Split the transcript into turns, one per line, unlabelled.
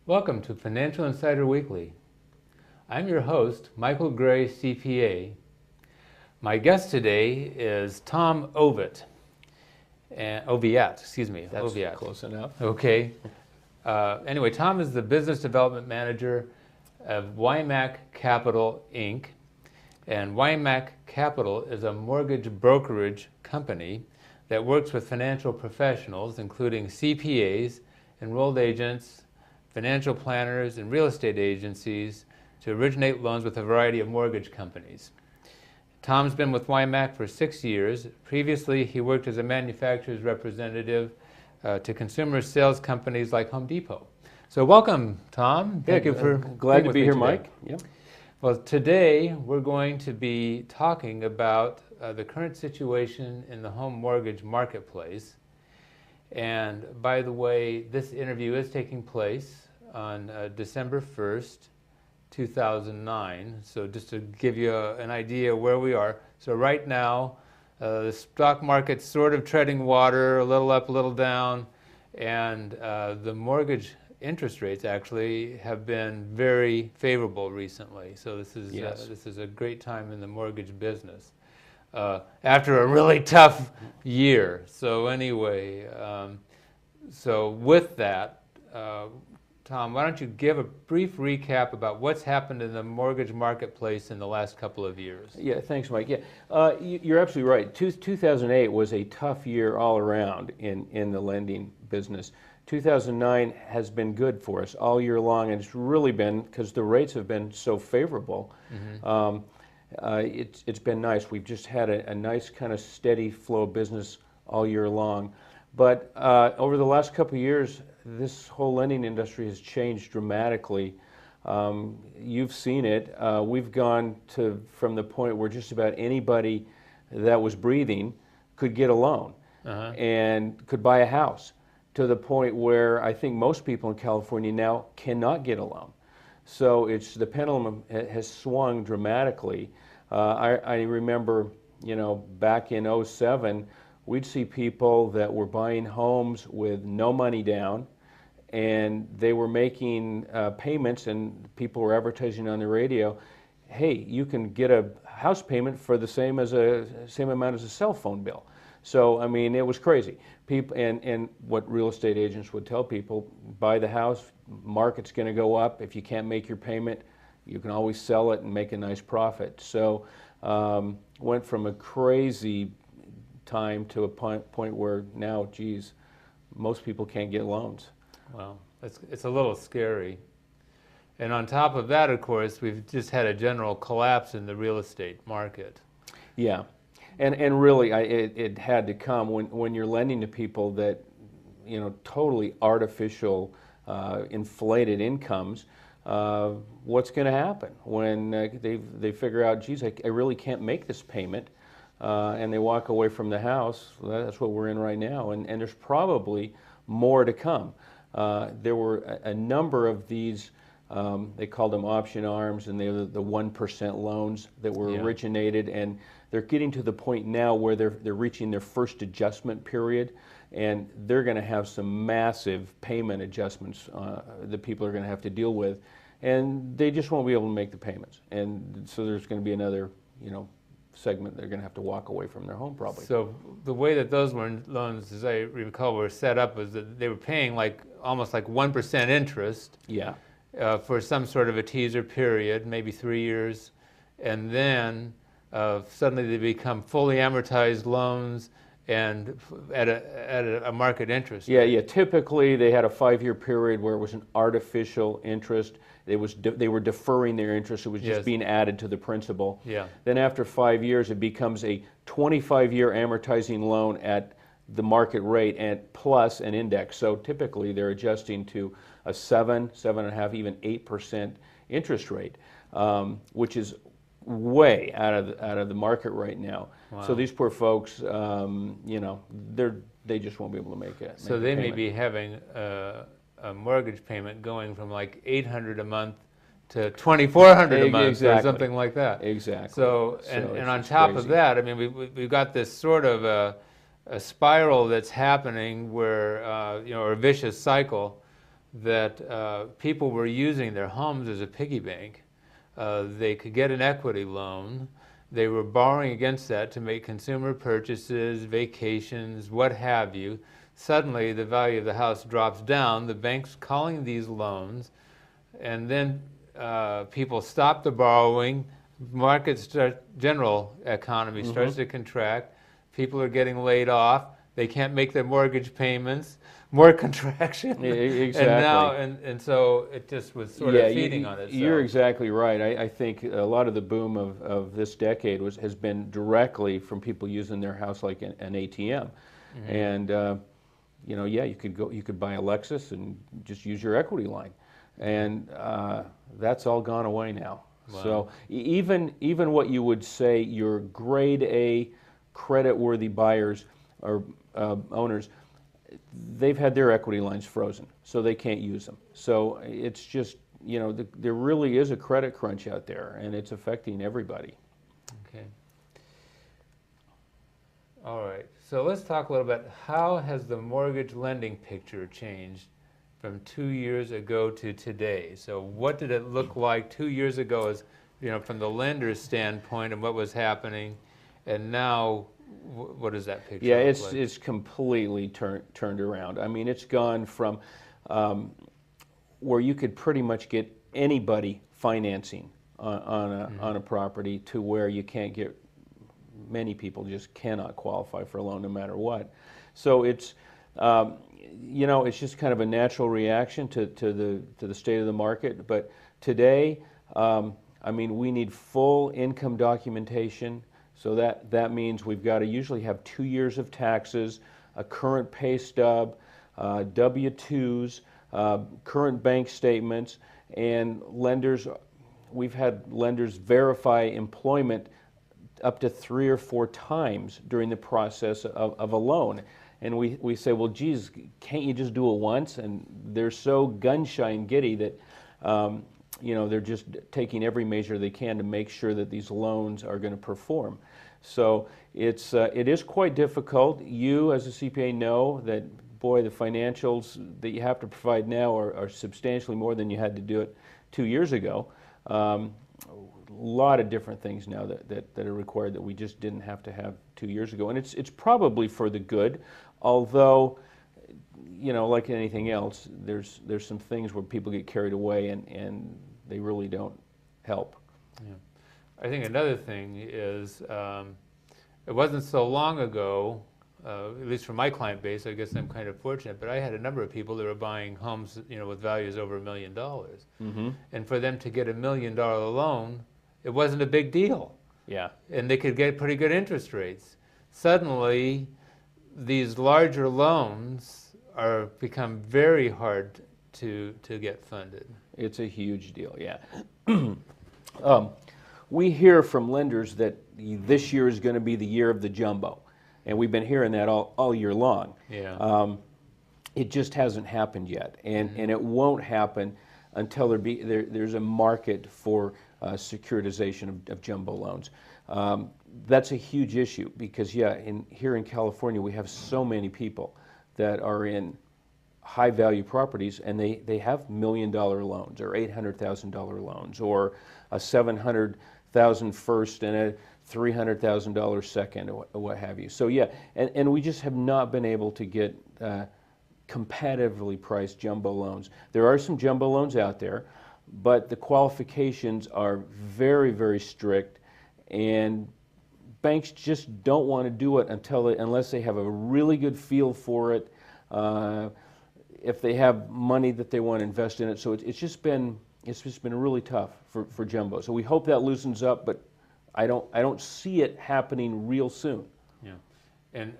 Welcome to Financial Insider Weekly. I'm your host, Michael Gray, CPA. My guest today is Tom Oviatt. Oviatt.
That's
Oviatt.
close enough.
Okay. Anyway, Tom is the Business Development Manager of YMAC Capital, Inc. And YMAC Capital is a mortgage brokerage company that works with financial professionals, including CPAs, enrolled agents, financial planners, and real estate agencies to originate loans with a variety of mortgage companies. Tom's been with YMAC for 6 years. Previously, he worked as a manufacturer's representative to consumer sales companies like Home Depot. So welcome, Tom. Thank you for
glad to be here, Mike.
Yep. Well, today we're going to be talking about the current situation in the home mortgage marketplace. And by the way, this interview is taking place on December 1st, 2009. So just to give you an idea where we are. So right now, the stock market's sort of treading water, a little up, a little down, and the mortgage interest rates actually have been very favorable recently. So this is a great time in the mortgage business after a really tough year. So anyway, so with that, Tom, why don't you give a brief recap about what's happened in the mortgage marketplace in the last couple of years?
Yeah, thanks, Mike. Yeah, you're absolutely right. 2008 was a tough year all around in the lending business. 2009 has been good for us all year long, and it's really been because the rates have been so favorable. It's been nice. We've just had a nice kind of steady flow of business all year long. But over the last couple of years, this whole lending industry has changed dramatically. You've seen it. We've gone from the point where just about anybody that was breathing could get a loan and could buy a house, to the point where I think most people in California now cannot get a loan. So the pendulum has swung dramatically. I remember, back in '07, we'd see people that were buying homes with no money down, and they were making payments, and people were advertising on the radio, hey, you can get a house payment for the same amount as a cell phone bill. So, I mean, it was crazy. People, and what real estate agents would tell people, buy the house, market's going to go up. If you can't make your payment, you can always sell it and make a nice profit. So, went from a crazy time to a point where now, geez, most people can't get loans.
Well, it's a little scary. And on top of that, of course, we've just had a general collapse in the real estate market.
Yeah. And really, it had to come when you're lending to people that, totally artificial, inflated incomes. What's going to happen when they figure out, geez, I really can't make this payment, and they walk away from the house? That's what we're in right now, and there's probably more to come. There were a number of these. They called them option arms, and they're the 1% loans that were originated, and they're getting to the point now where they're reaching their first adjustment period, and they're going to have some massive payment adjustments that people are going to have to deal with, and they just won't be able to make the payments, and so there's going to be another, segment they're going to have to walk away from their home probably.
So the way that those loans, as I recall, were set up was that they were paying almost like 1% interest.
Yeah.
For some sort of a teaser period, maybe 3 years, and then suddenly they become fully amortized loans and at a market interest rate.
Yeah. Typically, they had a 5-year period where it was an artificial interest. They were deferring their interest. It was just being added to the principal.
Yeah.
Then after 5 years, it becomes a 25-year amortizing loan at the market rate and plus an index. So typically, they're adjusting to a 7.5, even 8% interest rate, which is way out of the market right now.
Wow.
So these poor folks, they just won't be able to make it.
So they may be having a mortgage payment going from like $800 a month to $2,400 a month or something like that.
Exactly.
So and on top of that, I mean, we've got this sort of a spiral that's happening where or a vicious cycle that people were using their homes as a piggy bank. They could get an equity loan. They were borrowing against that to make consumer purchases, vacations, what have you. Suddenly, the value of the house drops down. The bank's calling these loans, and then people stop the borrowing. General economy starts to contract. People are getting laid off. They can't make their mortgage payments. More contraction.
Exactly.
And so it just was sort of feeding on itself.
You're exactly right. I think a lot of the boom of this decade has been directly from people using their house like an ATM. And you could buy a Lexus and just use your equity line, and that's all gone away now.
Wow.
So even what you would say your grade A credit-worthy buyers or owners, they've had their equity lines frozen, so they can't use them. So it's just, there really is a credit crunch out there, and it's affecting everybody.
Okay. All right. So let's talk a little bit. How has the mortgage lending picture changed from 2 years ago to today? So what did it look like 2 years ago, as from the lender's standpoint, and what was happening, and now? What does that picture look like?
It's completely turned around. I mean, it's gone from where you could pretty much get anybody financing on a property to where you can't get, many people just cannot qualify for a loan no matter what. So it's it's just kind of a natural reaction to the state of the market. But today, we need full income documentation. So that means we've got to usually have 2 years of taxes, a current pay stub, W-2s, current bank statements, and we've had lenders verify employment up to 3 or 4 times during the process of a loan. And we say, well, geez, can't you just do it once? And they're so gun-shy and giddy that they're just taking every measure they can to make sure that these loans are going to perform. So it is quite difficult. You, as a CPA, know that, boy, the financials that you have to provide now are substantially more than you had to do it 2 years ago. A lot of different things now that are required that we just didn't have to have 2 years ago. And it's probably for the good, although, like anything else, there's some things where people get carried away and they really don't help.
Yeah. I think another thing is it wasn't so long ago, at least for my client base, I guess I'm kind of fortunate, but I had a number of people that were buying homes, with values over $1 million.
Mm-hmm.
And for them to get $1 million loan, it wasn't a big deal.
Yeah.
And they could get pretty good interest rates. Suddenly, these larger loans become very hard to get funded.
It's a huge deal, yeah. We hear from lenders that this year is going to be the year of the jumbo, and we've been hearing that all year long.
Yeah.
It just hasn't happened yet, and it won't happen until there's a market for securitization of jumbo loans. That's a huge issue because, here in California we have so many people that are in high value properties, and they have $1 million loans or $800,000 loans or a $700,000 first and a $300,000 second or what have you. So and we just have not been able to get competitively priced jumbo loans. There are some jumbo loans out there, but the qualifications are very, very strict, and banks just don't want to do it unless they have a really good feel for it. If they have money that they want to invest in it. So it's just been really tough for jumbo. So we hope that loosens up, but I don't see it happening real soon.
Yeah. And